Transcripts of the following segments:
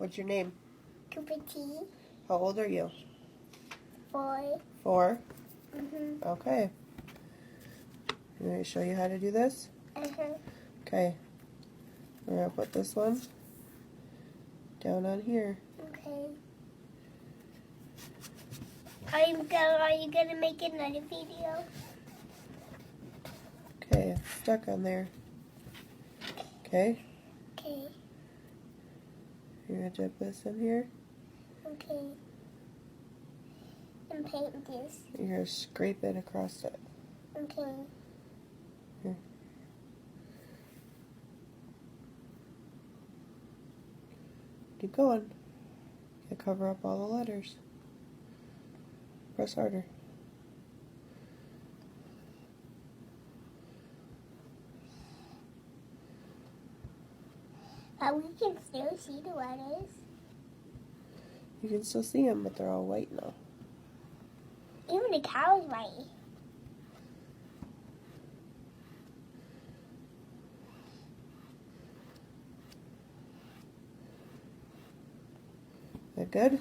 What's your name? Cooper T. How old are you? 4. 4? Mm-hmm. Okay. I'm going to show you how to do this? Uh-huh. Okay. We're going to put this one down on here. Okay. Are you gonna make another video? Okay, it's stuck on there. Okay. Okay. You're going to dip this in here. Okay. And paint this. You're going to scrape it across it. Okay. Here. Keep going. You cover up all the letters. Press harder. We can still see the letters. You can still see them, but they're all white now. Even the cow's white. Is that good?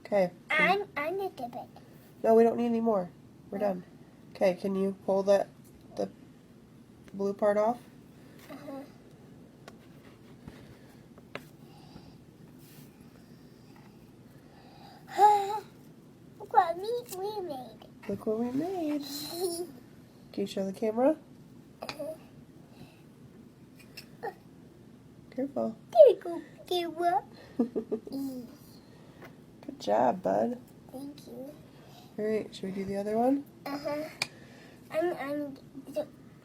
Okay. I'm gonna dip it. No, we don't need any more. We're done. Okay, can you pull the blue part off? Uh-huh. Look what we made. Look what we made. Can you show the camera? Careful. There you go. There what? Good job, bud. Thank you. Alright, should we do the other one? Uh-huh. I'm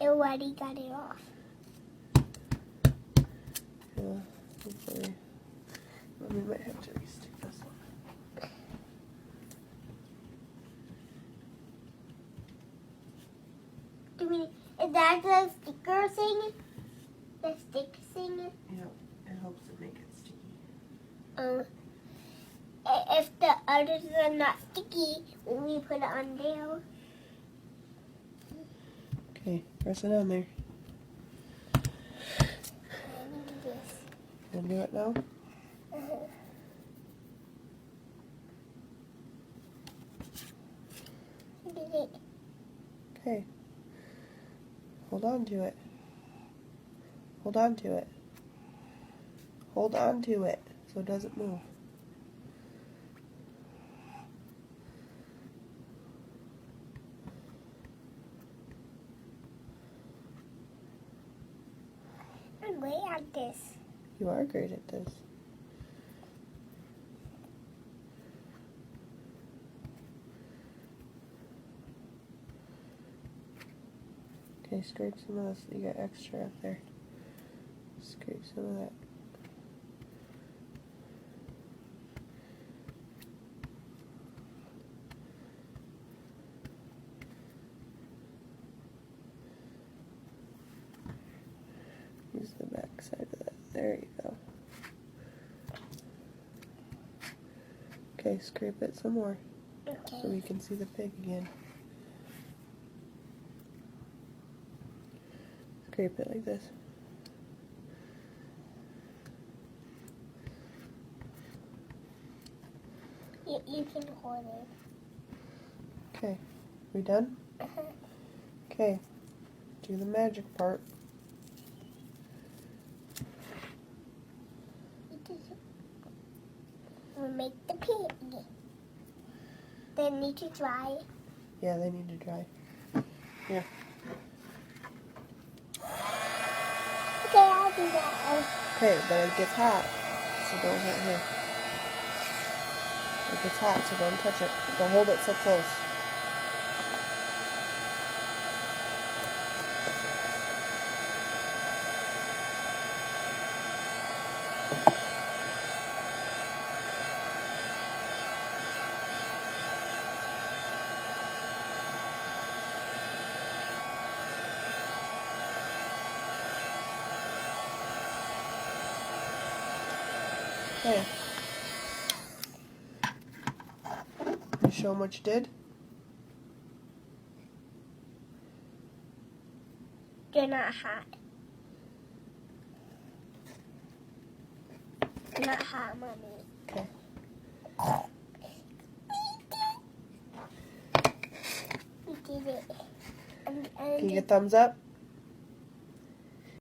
already got it off. Yeah, hopefully. We might have to restick this one. Is that the sticker thing? The stick thing? Yeah, it helps to make it sticky. If the others are not sticky, we put it on there. Okay, press it on there. I need this. You want to do it now? Did it? Okay. Hold on to it. Hold on to it. Hold on to it so it doesn't move. I'm great at this. You are great at this. Okay, scrape some of this. You got extra up there. Scrape some of that. Use the back side of that. There you go. Okay, scrape it some more so Okay. we can see the pig again. Scrape it like this. You can hold it. Okay, we done? Uh-huh. Okay, do the magic part. We'll make the pig. They need to dry. Yeah, they need to dry. Here. Okay, I'll do that. Okay, but it gets hot, so don't hit here. It gets hot, so don't touch it. Don't hold it so close. Okay. You show them what you did? They're not hot. not hot, Mommy. Okay. We did it. Can you get thumbs up?